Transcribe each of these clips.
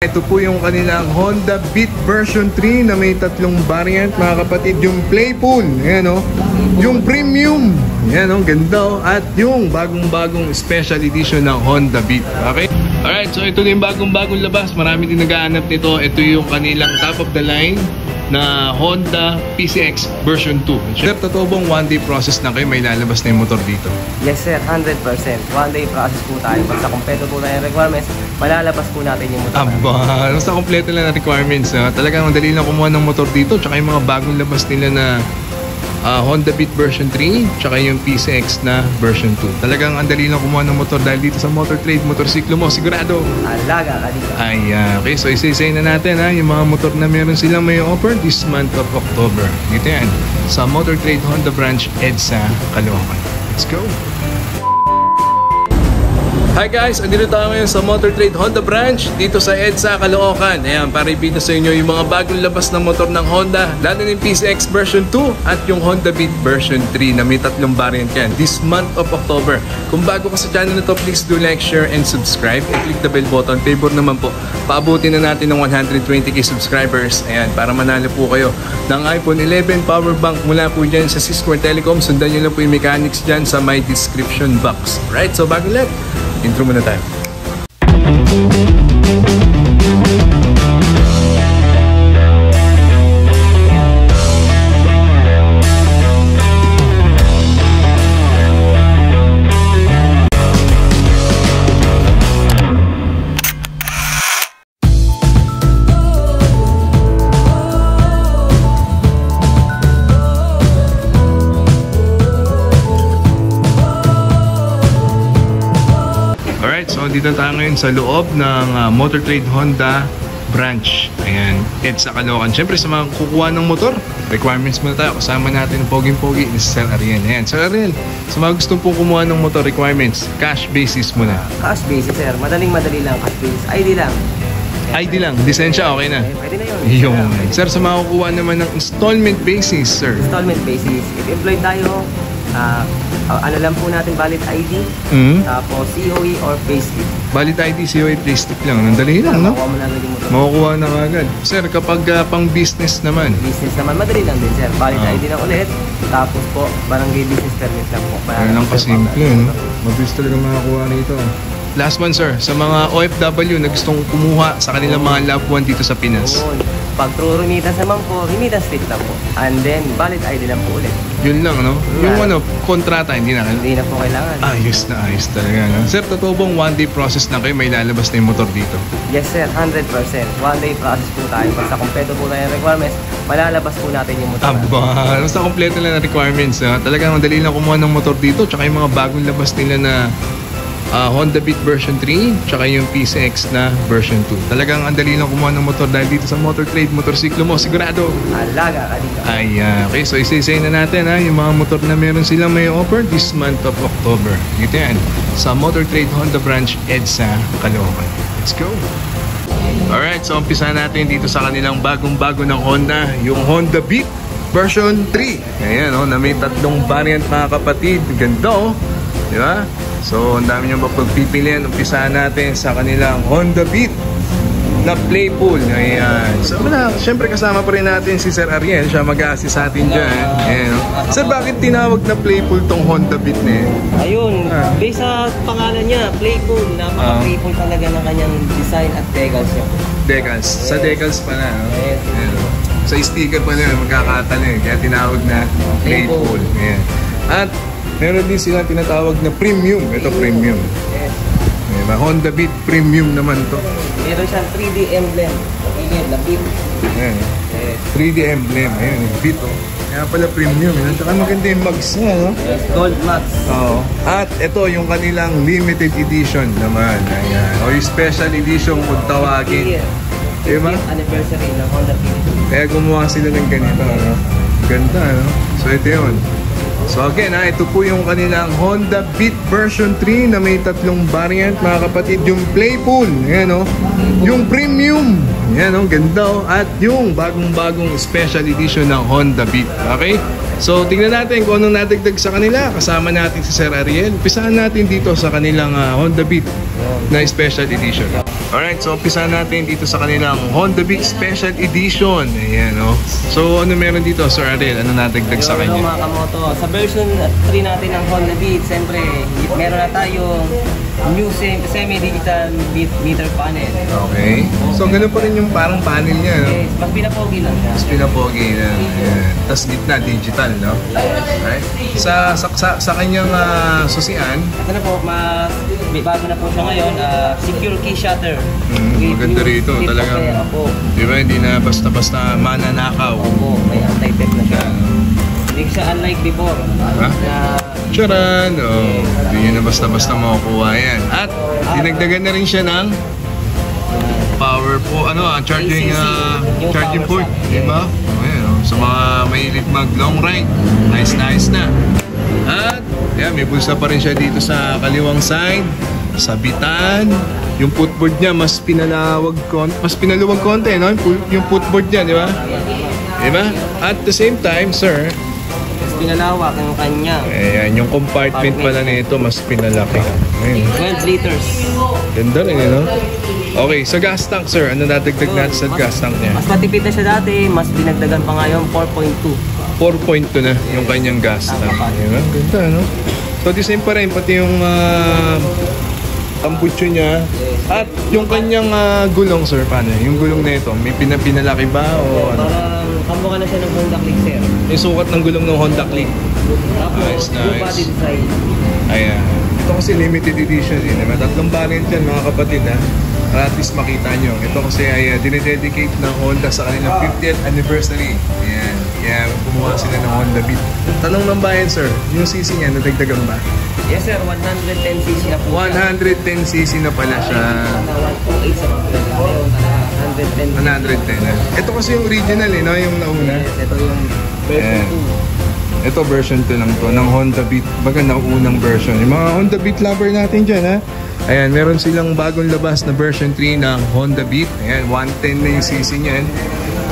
Ito po yung kanilang Honda Beat version 3 na may tatlong variant mga kapatid. Yung Playful, ayan o. Yung Premium, ayan o, ganda o. At yung bagong-bagong special edition ng Honda Beat. Okay? Alright, so ito na yung bagong-bagong labas. Marami din nag-aanap nito. Ito yung kanilang top of the line na Honda PCX version 2. Sir, totoo bang one-day process na kayo may lalabas na yung motor dito? Yes sir, 100%. One-day process po tayo. Basta kompleto po tayo yung requirements, malalabas po natin yung motor. Aba, basta kompleto lang na requirements. Talagang madali lang kumuha ng motor dito. Tsaka yung mga bagong labas nila na Honda Beat version 3 tsaka yung PCX na version 2. Talagang ang dali lang kumuha ng motor dahil dito sa Motor Trade, motorsiklo mo, sigurado Alaga ka dito. Ay, okay, so isa-isay na natin yung mga motor na meron silang may offer this month of October. Dito yan, sa Motor Trade Honda Branch, EDSA, Caloocan. Let's go! Hi guys, andito tayo ngayon sa Motor Trade Honda Branch dito sa EDSA, Caloocan. Ayan, para ipita sa inyo yung mga bagong labas ng motor ng Honda, lalo na yung PCX version 2 at yung Honda Beat version 3 na may tatlong variant yan this month of October. Kung bago ka sa channel na to, please do like, share, and subscribe and click the bell button. Favor naman po, paabutin na natin ng 120k subscribers. Ayan, para manalo po kayo ng iPhone 11 power bank mula po dyan sa Cisco Telecom. Sundan nyo lang po yung mechanics dyan sa my description box. Right, so bago lahat, intro muna tayo. So dito tayo ngayon sa loob ng Motor Trade Honda Branch. Ayan, EDSA Caloocan. Siyempre sa mga kukuha ng motor, requirements muna tayo. Kasama natin ang poging-pogi ni Sir Ariel. Ayan, Sir Ariel, sa mga gusto pong kumuha ng motor, requirements, cash basis muna. Cash basis sir, madaling-madali lang cash basis. ID lang. ID lang, lisensya okay na. Pwede na yun. Yung, Sir, sa mga kukuha naman ng installment basis, Sir. Installment basis. If employed tayo, ano lang po natin, valid ID, tapos COE or payslip. Valid ID, COE, payslip lang. Nandali lang, no? Makukuha mo na agad yung motor. Makukuha na agad. Sir, kapag pang business naman? Business naman, madali lang din sir. Valid ID lang ulit. Tapos po, barangay business permit lang po. Kaya lang kasimple, no? Mabilis talaga makakuha nito. Last one, sir. Sa mga OFW na gustong kumuha sa kanilang mga loved one dito sa Pinas. Pag true remittance naman po, remittance fit lang po. And then, valid ID lang po ulit. Yun lang, no? Yung kontrata, hindi na. Hindi na po kailangan. Ayos na ayos talaga, no? Sir, totoo bang one-day process na kayo may lalabas na yung motor dito? Yes, sir. 100%. One-day process po tayo. Basta kompleto po tayo yung requirements, malalabas po natin yung motor. Aba, basta kompleto lang na requirements. Talagang madali lang kumuha ng motor dito. Tsaka yung mga bagong labas nila na Honda Beat version 3 tsaka yung PCX na version 2. Talagang ang dali lang kumuha ng motor dahil dito sa Motor Trade, motorsiklo mo, sigurado Alaga ka dito. Ay, okay, so isa-isay na natin yung mga motor na meron silang may offer this month of October. Dito yan, sa Motor Trade Honda Branch, EDSA, Caloocan. Let's go! Alright, so umpisa natin dito sa kanilang bagong-bago ng Honda, yung Honda Beat version 3. Ayan, na may tatlong variant mga kapatid. Ganda, di ba? So, ang dami nyo mapagpipilian. Umpisahan natin sa kanilang Honda Beat na Playful. Ayan. So, syempre kasama pa rin natin si Sir Ariel. Siya mag-a-assist sa atin dyan. Ayan. Sir, bakit tinawag na Playful tong Honda Beat na yun? Ayun, based sa pangalan niya, Playful. Napaka-playful talaga ng kanyang design at decals niya. Decals. Yes. Sa decals pala. Yes. Ayan. Sa sticker pa na yun, magkakatala eh. Kaya tinawag na Playful. Ayan. At meron din silang tinatawag na premium. Ito premium. Yes. Diba? Honda Beat premium naman to. Meron siyang 3D emblem. Ayan, na Beat. Ayan. Yes. 3D emblem. Ayan, Beat oh. Kaya pala premium. Tsaka maganda yung mags niya, no? Yes, gold max. Oo. At ito yung kanilang limited edition naman. Ayan. O yung special edition kung tawagin. Diba? Anniversary ng Honda Beat. Kaya gumawa sila ng ganito, no? Ganda, no? So ito yun. So again, ito po yung kanilang Honda Beat version 3 na may tatlong variant mga kapatid. Yung Playful, ayan o. Yung Premium, ayan o, ganda o. At yung bagong-bagong special edition ng Honda Beat. Okay? So tingnan natin kung anong nadagdag sa kanila. Kasama natin si Sir Ariel. Umpisahan natin dito sa kanilang Honda Beat na special edition. Alright, so umpisa natin dito sa kanilang Honda Beat Special Edition. Ayan, no? So, ano meron dito, Sir Ariel? Ano nadagdag sa kanya? Mga kamoto, sa version 3 natin ng Honda Beat, siyempre, meron na tayong new semi-digital meter panel. Okay. So, ganun pa rin yung parang panel niya, no? Yes, mas pinapogi lang siya. Mas pinapogi na. Tapos gitna, digital, no? Right? Sa kanyang susian, ito na po, may bago na po siya ngayon, secure key shutter. Maganda rito, talagang, di ba, hindi na basta-basta mananakaw. Opo, may anti-theft na siya. Hindi siya unlike before. Ha? Charan! Oh, hindi nyo na basta-basta makukuha yan. At dinagdagan na rin siya ng power po, charging port, di ba? Ayan, sa mga mahilig mag long ride, nice na. At yan, may bulsa pa rin siya dito sa kaliwang side, sabitan. Yung footboard niya mas pinaluwag konti, no? Yung footboard niya, di ba? Di ba? At the same time, sir, mas pinalawak ang kanya. Ayan, yung compartment pala nito mas pinalaki. Ayun. 12 liters. Ganda rin, no? Okay, sa gas tank, sir, ano nadagdag natin sa gas tank niya? Mas matipid na siya dati, mas dinagdagan pa ngayon, 4.2. 4.2 na yung kanyang gas tank. Ayan, ganda, no? So, the same pa rin, pati yung tambucho niya. At yung kanyang gulong, sir, paano? Yung gulong na ito, may pinalaki ba o ano? Parang kamukha na siya ng Honda Click, sir. Yung sukat ng gulong ng Honda Click. Tapos, blue body design. Ayan. Ito kasi limited edition din. May tatlong variant yan, mga kapatid, ha? Para at least makita nyo. Ito kasi ay dinededicate ng Honda sa kanilang 50th anniversary. Ayan. Kaya kumuha sila ng Honda Beat. Tanong ng bayan, sir, yung CC niya, nadagdagan ba? Yes, sir. 110cc na po. 110cc na pala siya. 128 sa mga ngayon. 110 na. Ito kasi yung original, no? Yung nauna. Yes, ito yung version 2. Ito version 2 lang to ng Honda Beat. Baga naunang version. Yung mga Honda Beat lover natin dyan, ha? Ayan, meron silang bagong labas na version 3 ng Honda Beat. Ayan, 110 na yung CC niyan.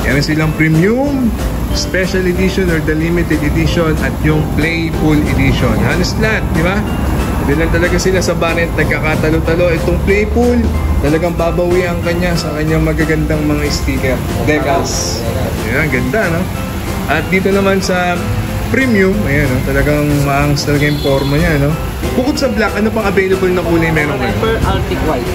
Meron silang premium, special edition or the limited edition at yung playful edition. Halos lahat, di ba? Hindi lang talaga sila sa variant nagkakatalo-talo. Itong playful, talagang babawi ang kanya sa kanyang magagandang mga sticker. Decals. Ayan, ganda, no? At dito naman sa premium, ayan, no? Talagang maangas talaga yung forma niya, no? Bukod sa black, ano pang available na kulay meron ngayon? Pearl Arctic White.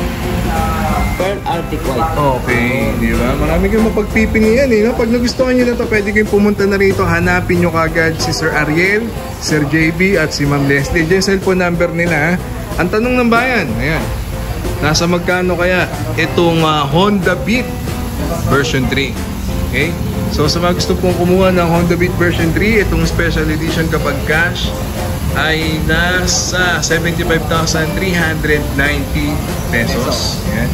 Pearl Arctic White. Okay, di ba? Marami kayong mapagpipilian, eh, no? Pag nagustuhan nyo na to, pwede kayong pumunta na rito. Hanapin nyo kagad si Sir Ariel, Sir JB, at si Ma'am Leslie. Diyan yung cellphone number nila, ha? Ang tanong ng bayan, ayan. Nasa magkano kaya itong Honda Beat version 3? Okay? So, sa mga gusto pong kumuha ng Honda Beat version 3, itong special edition kapag cash, ay nasa 75,390 pesos. Ayan.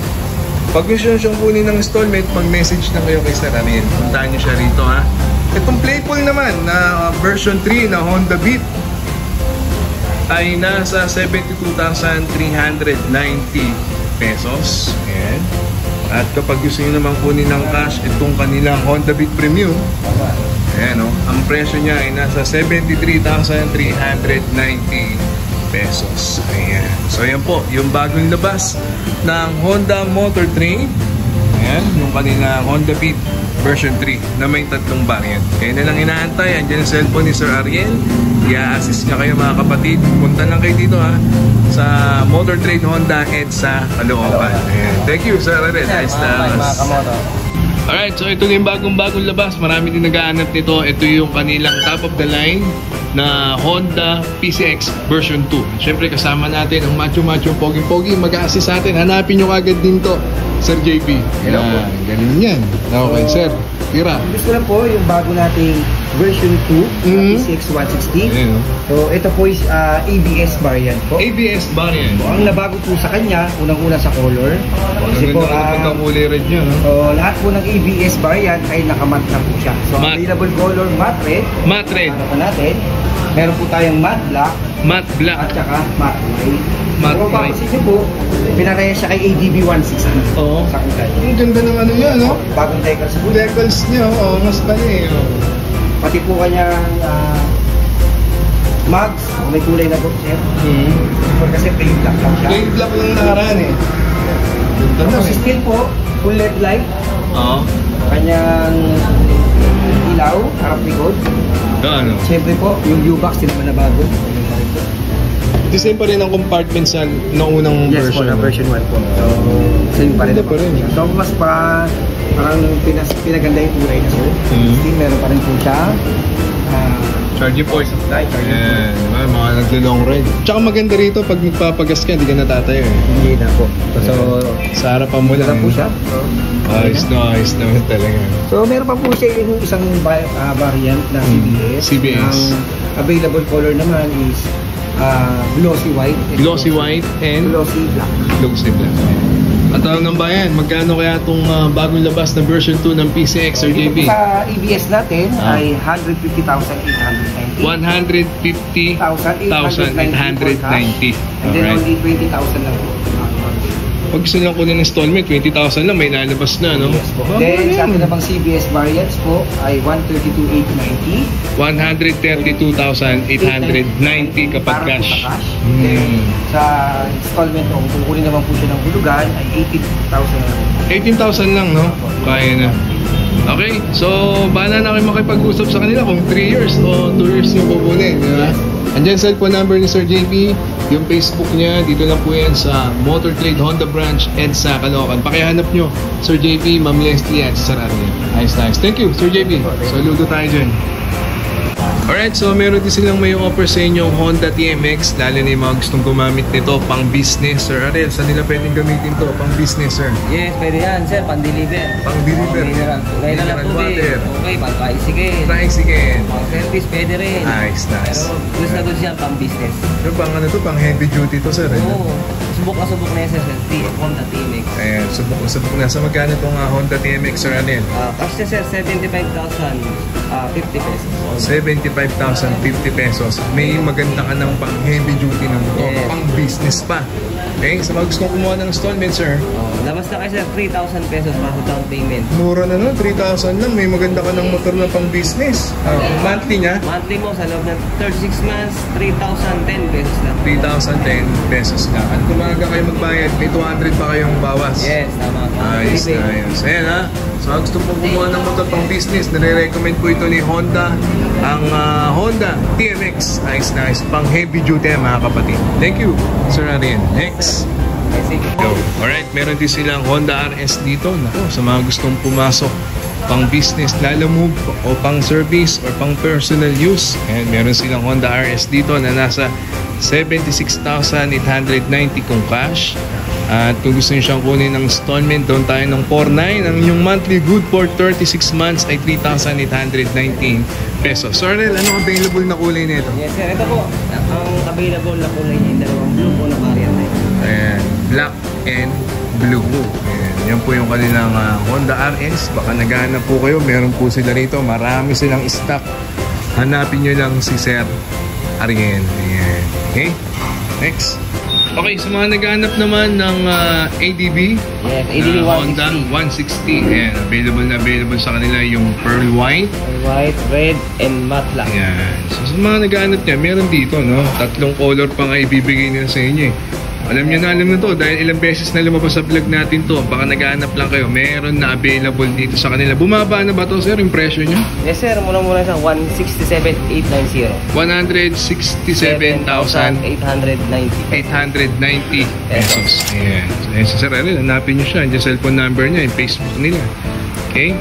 Pag gusto nyo siyang kunin ng installment, mag-message na kayo kay Sir Ariel. Puntahan nyo siya rito, ha. Itong playful naman na version 3 na Honda Beat ay nasa 72,390 pesos. Ayan. At kapag gusto nyo naman kunin ng cash, itong kanilang Honda Beat Premium, ayan, no? Ang presyo niya ay nasa 73,390 pesos. Ayan. So, ayan po, yung bagong labas ng Honda Motor Trade. Ayan, yung kanina Honda Beat version 3 na may tatlong variant. Kaya na lang inaantay. Andiyan yung cellphone ni Sir Ariel. I-assist niya kayo, mga kapatid. Punta lang kayo dito, ha, sa Motor Trade Honda EDSA Caloocan. Ayan. Thank you, Sir Ariel. Nice na. Mga kamoto. Alright, so ito yung bagong labas. Marami din nag-aanap nito. Ito yung kanilang top of the line na Honda PCX version 2. Siyempre kasama natin ang macho-macho, pogi-pogi. Mag-a-assist sa atin. Hanapin nyo kagad din to, Sir JP. Hello po. Ganun yan. Okay, sir. Tira. Gusto lang po yung bago nating version 2 PCX 160. Ayan, no? So ito po is ABS variant po. ABS variant. So, ang nabago po sa kanya, unang-una sa color. Kasi po, ang kulay red nyo, no? so, lahat po ng ABS variant ay nakamat na po siya. So Matte. available color matte red. Matte red. Ano po natin? Meron po tayong matte black Matte at black. saka matte white. Matte So, white. papansin nyo po, pinareha siya kay ADB 160. Oo. Sa kulay. Ang ganda ng ano yan, no? Bagong decal sa kulay. Decals nyo, oh, mas pali, oh. Pati po kanyang mags, may kulay na po, sir. Kasi plain black lang siya. Plain black lang nakaraan, eh. Ganda na Tapos eh. still po, full LED light. Oo. Kanyang ilaw, harap likod. Ano? Siyempre po, yung U-box, hindi naman na bago. The same pa rin ang compartment sa noong unang Yes po, version. na version 1 po. So, same pa rin. Ganda pa rin. So, mas parang pinaganda yung kulay na sir. Mhm. Still, meron pa rin po siya. Charging port. Light, charging port. Ayan, diba? Mga naglo-long ride. Tsaka maganda rito pag magpapagas ka, hindi ka natatayo eh. Hindi na po. So, Sa harapan mo lang. meron po siya. So, Ayos naman talaga. So, meron pa po siya yung isang variant na CBS. CBS. Ang available color naman is glossy white. Glossy white and Glossy black. glossy black. At tanong ng bayan, magkano kaya itong bagong labas na version 2 ng PCX or JB? Dito sa ABS natin Ah. ay 150,890. 150,890. And then Alright. only 20,000 lang po. Pag gusto lang kunin ng installment, 20,000 lang, may lalabas na, no? Yes po. Baka Then yan. sa atin namang CBS variants po ay 132,890. 132,890 kapag Para po cash. sa cash. Then sa installment po, kung kukunin naman po siya ng hulugan ay 18,000 lang. 18,000 lang, no? Kaya na. Okay, so bahala na kayo makipag-usap sa kanila kung 3 years o 2 years yung kukunin, di ba? Andyan cellphone number ni Sir JP, yung Facebook niya, dito lang po yan sa Motor Trade Honda Branch, EDSA, Caloocan. Pakihanap nyo, Sir JP, Ma'am Leslie at Sir Ariel. Nice. Thank you, Sir JP. So, ludo tayo dyan. Alright, so meron din silang may offer sa inyong Honda TMX, lalo na yung mga gustong gumamit nito pang business. Sir Ariel, saan nila pwedeng gamitin to pang business, sir? Yes, pwede yan, sir. Pang-deliver. Pang-deliver. Mineral. Mineral Mineral tubig. water. Okay, pang-tricycle. Tricycle. Pang-service, pwede rin. Nice. Pero gusto na gusto yan, pang-business. Pero pang ano to, pang heavy duty to, sir. Oo. Subok na yan, sir. Honda TMX. Ayan, subok na. Sa magkano itong Honda TMX, Sir Ariel? Cash na, sir, 75,050 pesos. 75,050 pesos. May maganda ka ng pang heavy duty na motor, Yes. pang business pa. Okay, sa mga gustong kumuha ng installment, sir, Labas na kayo, sir, 3,000 pesos para sa down payment. mura na no, 3,000 lang. May maganda ka ng motor na pang business. Monthly niya, Monthly mo, sa loob ng 36 months, 3,010 pesos lang. 3,010 pesos lang. At kung maaga kayo magbayad, may 200 pa kayong bawas. Yes, tama. Ayos na ayos. Ayan ha. So, ang gusto pong kumuha ng motor pang business, nire-recommend po ito ni Honda. Ang Honda TMX. Ayos na ayos. Pang heavy duty mga kapatid. Thank you, Sir Ariel. Next. Go. Alright, meron din silang Honda RS dito. Naku, sa mga gustong pumasok pang business, lalamove o pang service or pang personal use. And meron silang Honda RS dito na nasa 76,890 kung cash. At kung gusto nyo siyang kunin ng installment, doon tayo ng 4,900. Ang yung monthly good for 36 months ay 3,819 pesos. So, Ariel, ano available na kulay nito? Yes, sir. Ito po, ang available na kulay niya, yung dalawang blue po na variant na ito. Ayan, black and blue. Ayan, yan po yung kanilang Honda RS. Baka naghahanap po kayo, meron po sila rito. Marami silang stock. Hanapin nyo lang si Sir Ariel. Ayan. Okay, next. Okay, sa mga naghahanap naman ng ADB, Yes, ADB Honda 160. Ayan, available sa kanila yung pearl white. White, red, and matte black. Ayan. So, sa mga naghahanap niya, meron dito, no? 3 color pa nga ibibigay nila sa inyo eh. Alam na to dahil ilang beses na lumabas sa vlog natin to. Baka naghahanap lang kayo. Meron na available dito sa kanila. Bumaba na ba to, sir, yung presyo niya? Yes, sir. Muna sa 167,890. 167,890 890. pesos. Ayan. So, ayan si Sir Ariel. Hanapin nyo siya. Yung cellphone number niya, yung Facebook nila. Okay?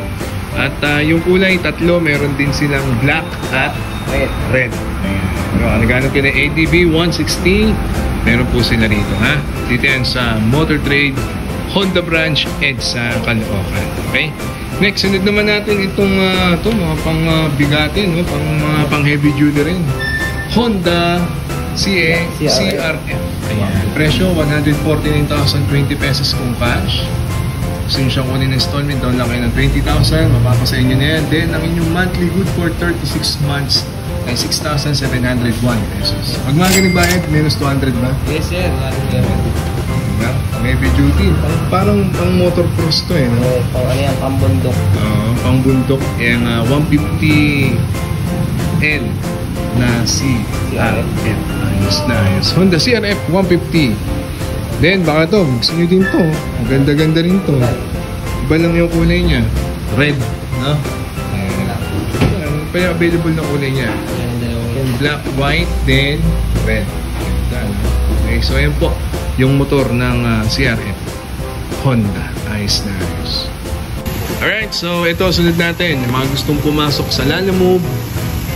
At yung kulay, 3. Meron din silang black at Red. red. Ayan. So, naghanap kayo ng ADB 160. Meron po sila rito, ha? Dito yan sa Motor Trade Honda Branch EDSA Caloocan. Okay? Next, sunod naman natin itong mga pang bigatin, no? Pang heavy duty rin. Honda CRF. Ayan. Presyo, 149,020 pesos kung cash. Gusto nyo siyang kunin ng installment, down lang kayo ng 20,000. Mapapasa inyo na yan. Then, ang inyong monthly good for 36 months ay 6,701 pesos. Pag mga ganang bayad, minus 200 ba? Yes, sir. Diba? Heavy duty. Parang pang motor cross to eh. No? Pang ano yan, pang bundok. Pang bundok. Yung 150L na CRF. Ayos na ayos. Honda CRF 150. Then, baka to, gusto nyo din to. Ang ganda-ganda rin to. Iba lang yung kulay niya. Red, no? Ano pa yung available na kulay niya? Yung black, white, then red. Okay, so ayan po yung motor ng CRF Honda. Ayos na ayos. Alright, so ito, sunod natin. Yung mga gustong pumasok sa Lalamove,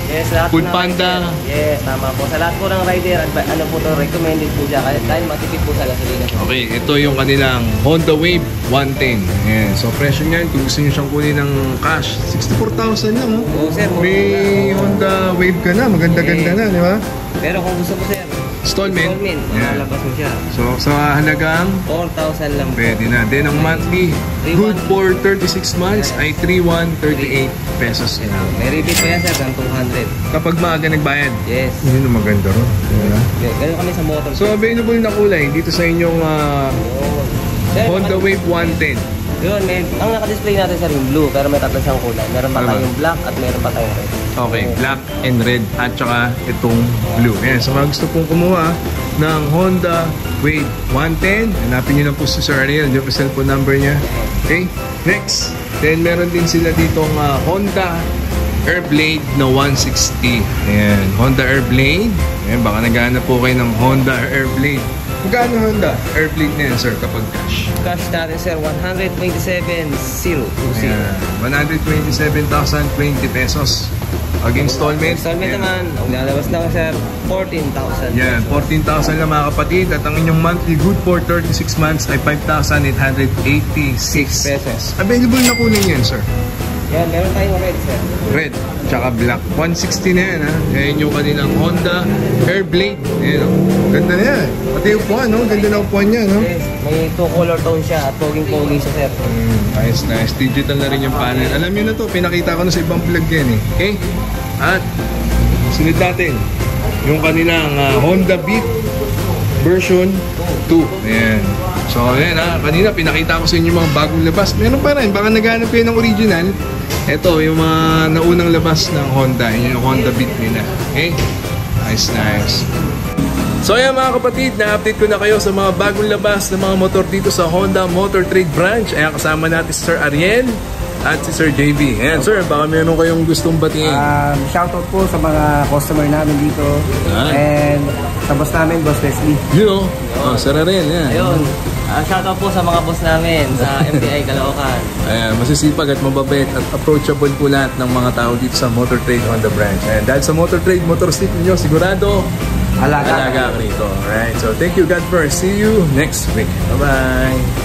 Yes, lahat Food po ng Panda. rider. Yes, tama po. Sa lahat po ng rider, ano po to, recommended po dyan. Dahil matipid po sa gasolina. okay, ito yung kanilang Honda Wave 110. Ayan, so presyo niyan, kung gusto nyo siyang kunin ng cash, 64,000 lang, oh. Oo, sir. May Honda Wave ka na, maganda-ganda na, di ba? Pero kung gusto mo, sir, Installment. Yan. malalabas mo siya. So, sa halagang, 4,000 lang po. pwede na. Then, ang monthly, good for 36 months ay 3,138 pesos na. May rebate pa yan, sir, ng 200. Kapag maaga nagbayad. Yes. Yun ang maganda ron. Diba? Ganun kami sa motor. So, available na kulay dito sa inyong Sir, Honda Wave 110. yun, ang naka-display natin, sir, yung blue, pero may tatlo siyang kulay. Meron pa Ano ba? tayong black at meron pa tayong red. Okay, black and red at saka itong blue. Ayan, so mga gusto pong kumuha ng Honda Wave 110, hanapin nyo lang po si Sir Ariel, yung cellphone number niya. Okay, next. Then meron din sila ditong Honda Airblade na 160. Ayan, Honda Airblade. Ayan, baka naghahanap po kayo ng Honda Airblade. Magkano Honda Airblade na yan, sir, kapag cash? Cash natin, sir, 127,020. Ayan, 127,020 pesos. Pag installment, Installment ayan. naman, ang lalabas na, sir, 14,000. Yan, 14,000 lang mga kapatid. At ang inyong monthly good for 36 months ay 5,886 pesos. Available na kunin yan, sir. Yan, meron tayong red, sir. Red, tsaka black. 160 na yan, ha. Yan yung kanilang Honda Airblade. Ayan, o. Ganda na yan. Pati yung upuan, no? Ganda na upuan niya, no? Yes, may two-color tone siya at poging-pogi siya, sir. Nice, nice. Digital na rin yung panel. Alam niyo na to, pinakita ko na sa ibang vlog yan, eh. Okay? At, sunod natin, yung kanilang Honda Beat version 2. Ayan. So, ayan ha. Kanina, pinakita ko sa inyo yung mga bagong labas. Meron pa rin. Baka naghanap kayo ng original. Ito, yung mga naunang labas ng Honda. Yun yung Honda Beat nila. Okay? Nice, nice. So, ayan mga kapatid, na-update ko na kayo sa mga bagong labas ng mga motor dito sa Honda Motor Trade Branch. Ayan, kasama natin si Sir Ariel at si Sir JB. Ayan, sir, baka meron kayong gustong batiin. Shoutout po sa mga customer namin dito. And sa boss namin, Boss Leslie. You know, Sir Ariel, yan. Ayun, shoutout po sa mga boss namin sa MTI Caloocan. Ayan, masisipag at mababait at approachable po lahat ng mga tao dito sa Motor Trade Honda Branch. Ayan, dahil sa Motor Trade, motor sleep ninyo, sigurado, alaga ka rito. Alright, so thank you, God first. See you next week. Bye-bye.